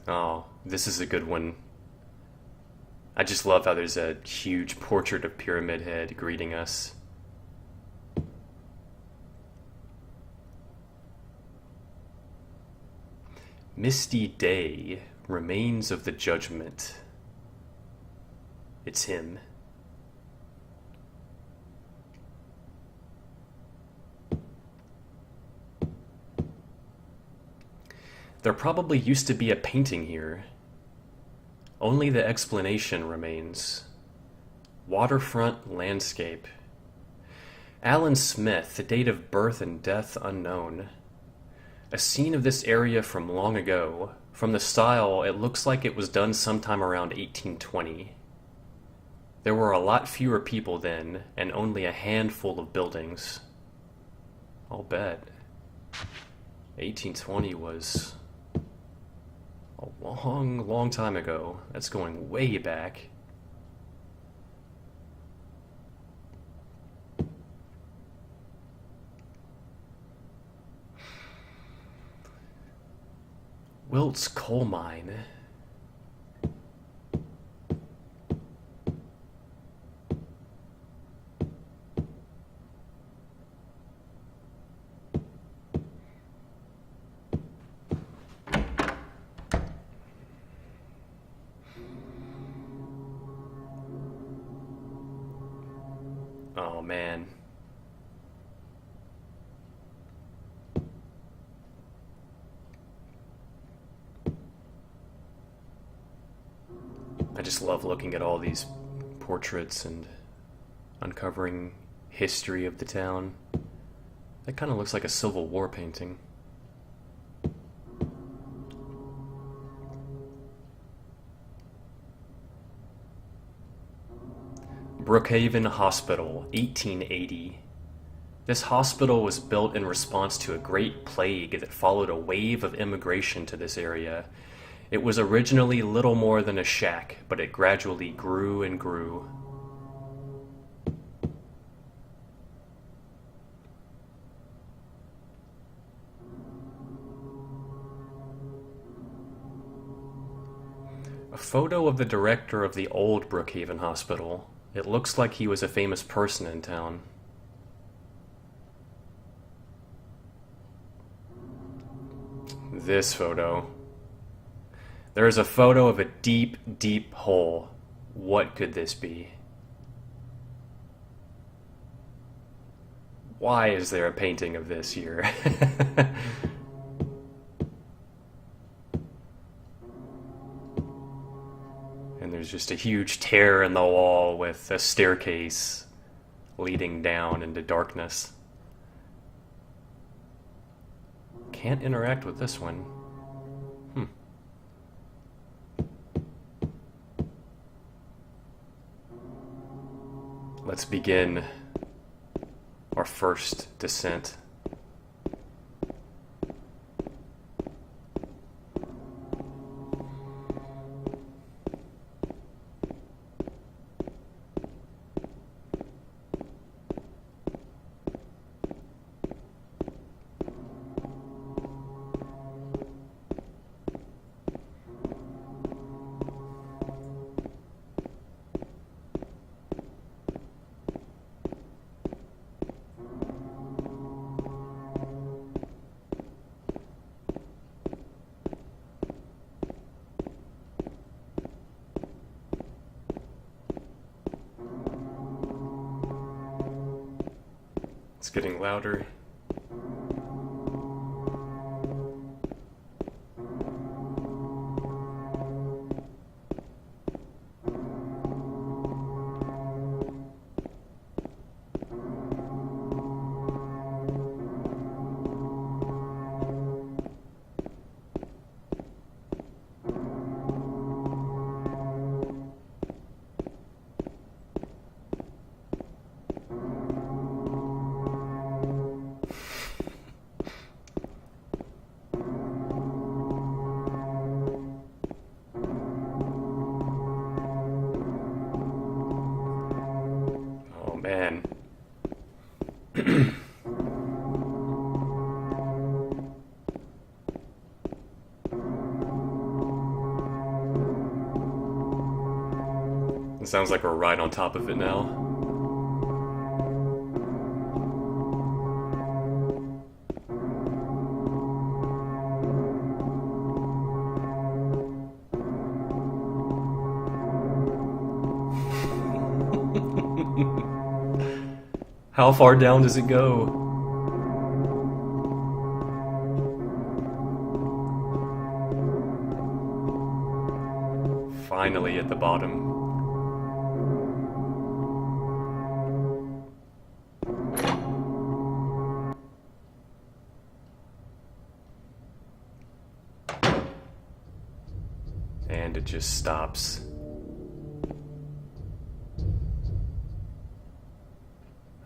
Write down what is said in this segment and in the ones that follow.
Oh, this is a good one. I just love how there's a huge portrait of Pyramid Head greeting us. Misty Day, Remains of the Judgment. It's him. There probably used to be a painting here. Only the explanation remains. Waterfront landscape. Alan Smith, the date of birth and death unknown. A scene of this area from long ago. From the style, it looks like it was done sometime around 1820. There were a lot fewer people then, and only a handful of buildings. I'll bet. 1820 was a long, long time ago. That's going way back. Wiltse coal mine. Oh man. I just love looking at all these portraits and uncovering history of the town. That kind of looks like a Civil War painting. Brookhaven Hospital, 1880. This hospital was built in response to a great plague that followed a wave of immigration to this area. It was originally little more than a shack, but it gradually grew and grew. A photo of the director of the old Brookhaven Hospital. It looks like he was a famous person in town. This photo. There is a photo of a deep, deep hole. What could this be? Why is there a painting of this here? And there's just a huge tear in the wall with a staircase leading down into darkness. Can't interact with this one. Let's begin our first descent. It's getting louder. Man, It sounds like we're right on top of it now. How far down does it go? Finally at the bottom. And it just stops.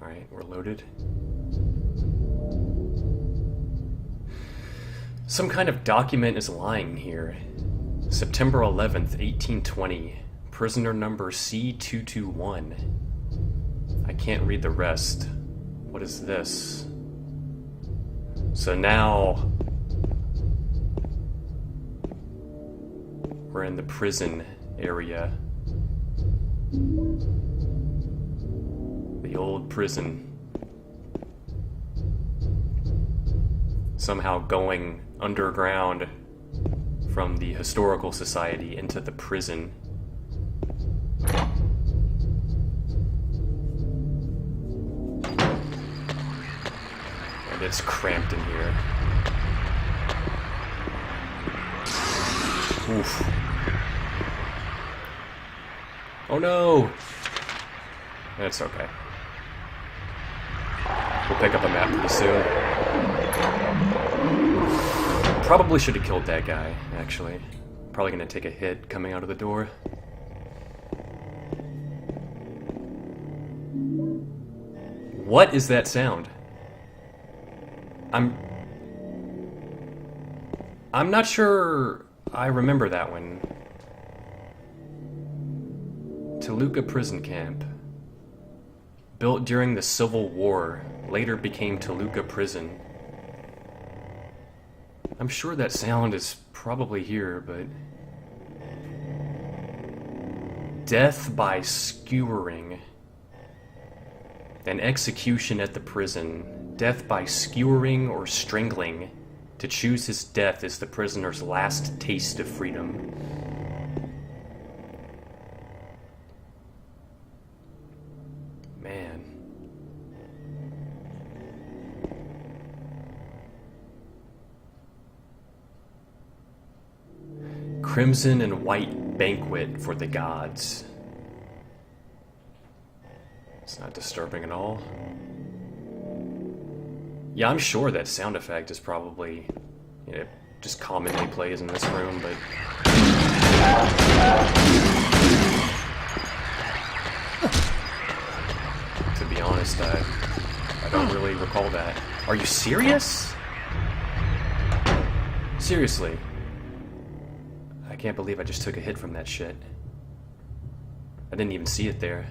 Alright, we're loaded. Some kind of document is lying here. September 11th, 1820. Prisoner number C221. I can't read the rest. What is this? So now we're in the prison area. The old prison. Somehow going underground from the historical society into the prison. And it's cramped in here. Oof. Oh no! That's okay. We'll pick up a map pretty soon. Probably should have killed that guy, actually. Probably gonna take a hit coming out of the door. What is that sound? I'm not sure I remember that one. Toluca Prison Camp. Built during the Civil War, later became Toluca Prison. I'm sure that sound is probably here, but... Death by skewering. An execution at the prison. Death by skewering or strangling. To choose his death is the prisoner's last taste of freedom. Man. Crimson and white banquet for the gods. It's not disturbing at all. Yeah, I'm sure that sound effect is probably, you know, just commonly plays in this room, but... To be honest, I don't really recall that. Are you serious? Seriously. I can't believe I just took a hit from that shit. I didn't even see it there.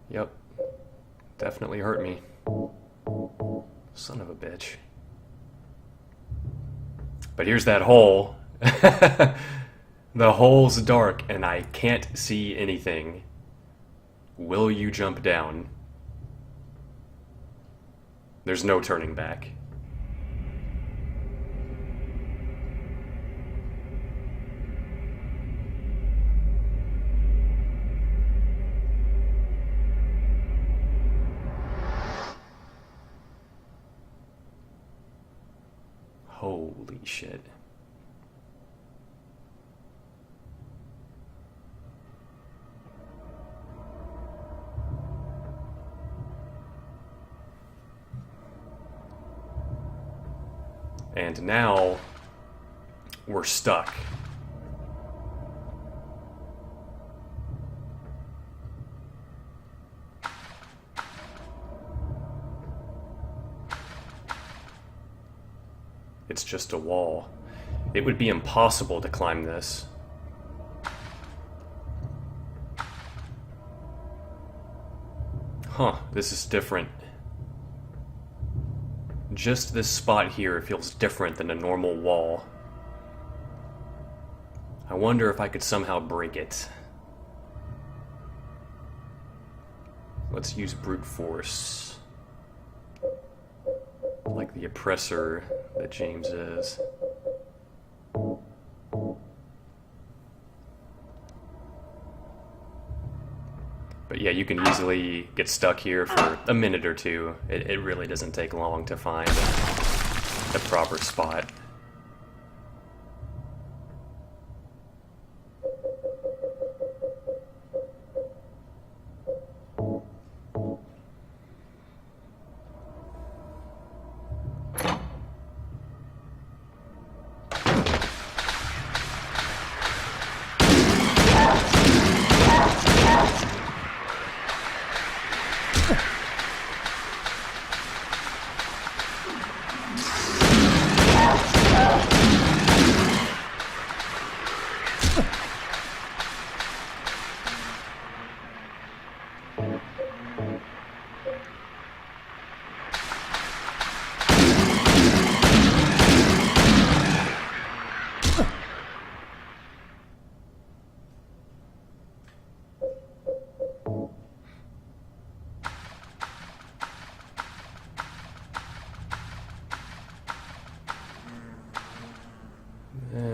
Yep. Definitely hurt me. Son of a bitch. But here's that hole. The hole's dark and I can't see anything. Will you jump down? There's no turning back. Holy shit. And now we're stuck. It's just a wall. It would be impossible to climb this. Huh, this is different. Just this spot here feels different than a normal wall. I wonder if I could somehow break it. Let's use brute force. Like the oppressor that James is. But yeah, you can easily get stuck here for a minute or two. It really doesn't take long to find the proper spot.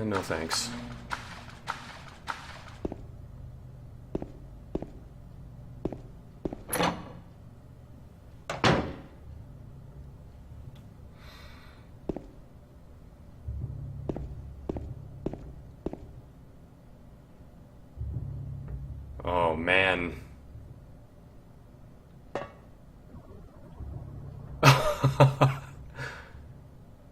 No thanks. Oh man.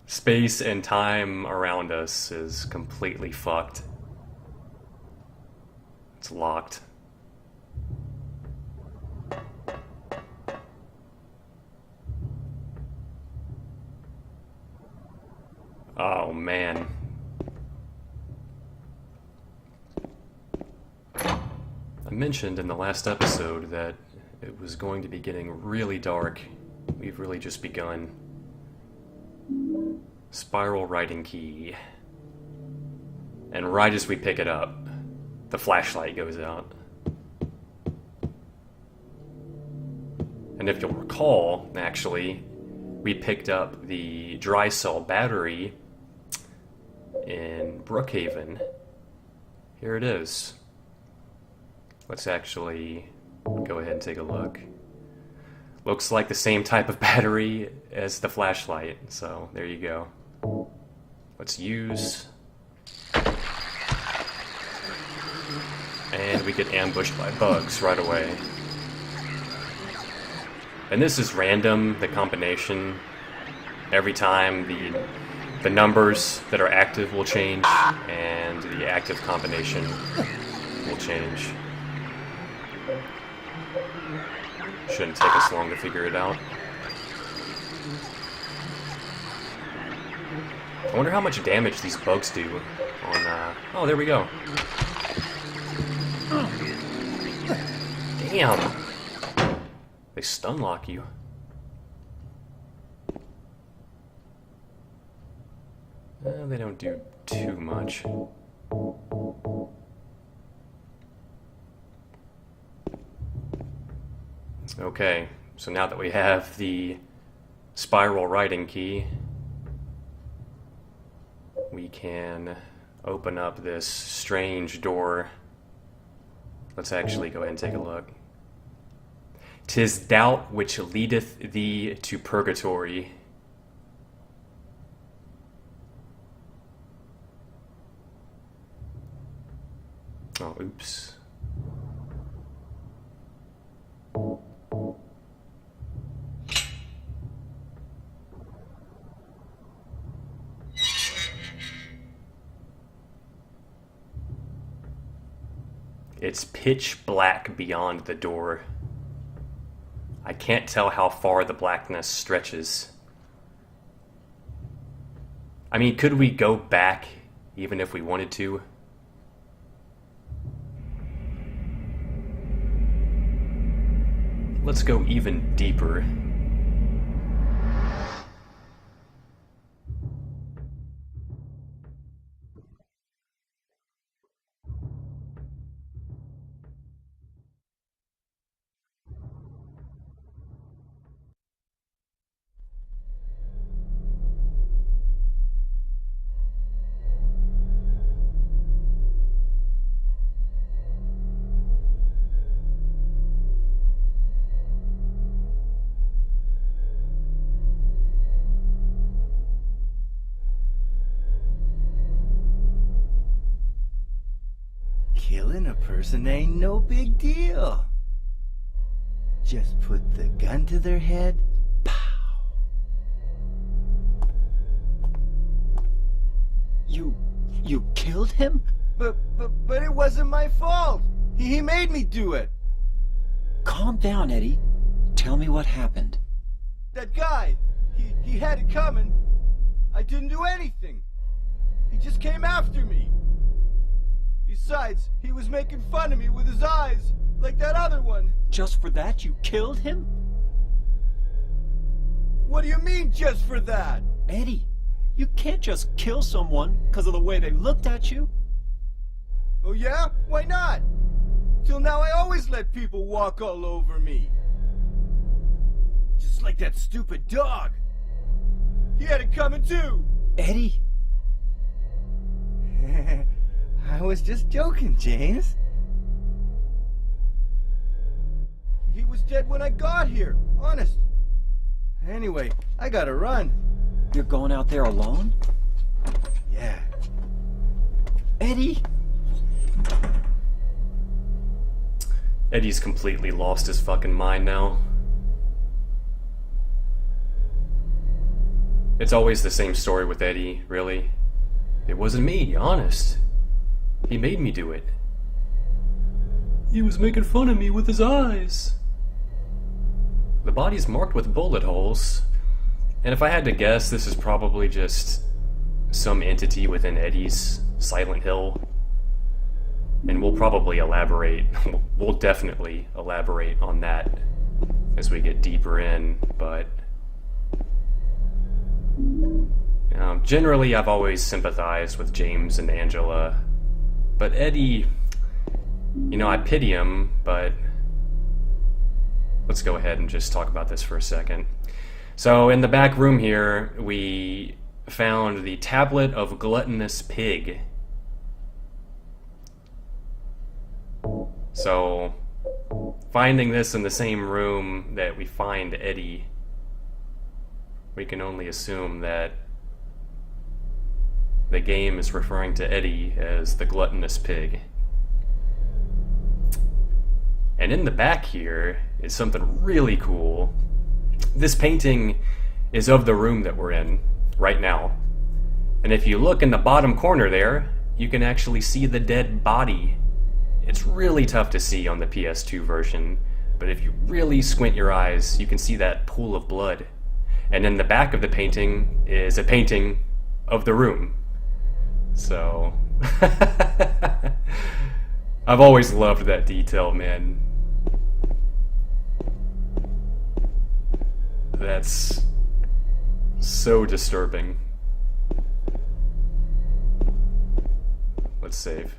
Space and time around us is completely fucked. It's locked. Oh man. I mentioned in the last episode that it was going to be getting really dark. We've really just begun. Spiral writing key. And right as we pick it up, the flashlight goes out. And if you'll recall, actually, we picked up the dry cell battery in Brookhaven. Here it is. Let's actually go ahead and take a look. Looks like the same type of battery as the flashlight, so there you go. Let's use... And we get ambushed by bugs right away. And this is random, the combination. Every time the numbers that are active will change, and the active combination will change. Shouldn't take us long to figure it out. I wonder how much damage these bugs do on, oh, there we go. Damn! They stun lock you. They don't do too much. Okay, so now that we have the spiral writing key, we can open up this strange door. Let's actually go ahead and take a look. "'Tis doubt which leadeth thee to purgatory." Oh, oops. It's pitch black beyond the door. I can't tell how far the blackness stretches. I mean, could we go back even if we wanted to? let's go even deeper. Killing a person ain't no big deal. Just put the gun to their head. Pow! You killed him? But it wasn't my fault. He made me do it. Calm down, Eddie. Tell me what happened. That guy, he had it coming. I didn't do anything. He just came after me. Besides, he was making fun of me with his eyes, like that other one. Just for that, you killed him? What do you mean, just for that? Eddie, you can't just kill someone because of the way they looked at you. Oh yeah? Why not? Till now I always let people walk all over me. Just like that stupid dog. He had it coming too. Eddie? I was just joking, James. He was dead when I got here, honest. Anyway, I gotta run. You're going out there alone? Yeah. Eddie? Eddie's completely lost his fucking mind now. It's always the same story with Eddie, really. It wasn't me, honest. He made me do it. He was making fun of me with his eyes. The body's marked with bullet holes. And if I had to guess, this is probably just some entity within Eddie's Silent Hill. And we'll probably elaborate, we'll definitely elaborate on that as we get deeper in, but generally I've always sympathized with James and Angela, but Eddie, I pity him, but let's go ahead and just talk about this for a second. So in the back room here, we found the Tablet of Gluttonous Pig. So, finding this in the same room that we find Eddie, we can only assume that the game is referring to Eddie as the gluttonous pig. And in the back here is something really cool. This painting is of the room that we're in right now. And if you look in the bottom corner there, you can actually see the dead body. It's really tough to see on the PS2 version, but if you really squint your eyes, you can see that pool of blood. And in the back of the painting is a painting of the room. So, I've always loved that detail, man. That's so disturbing. Let's save.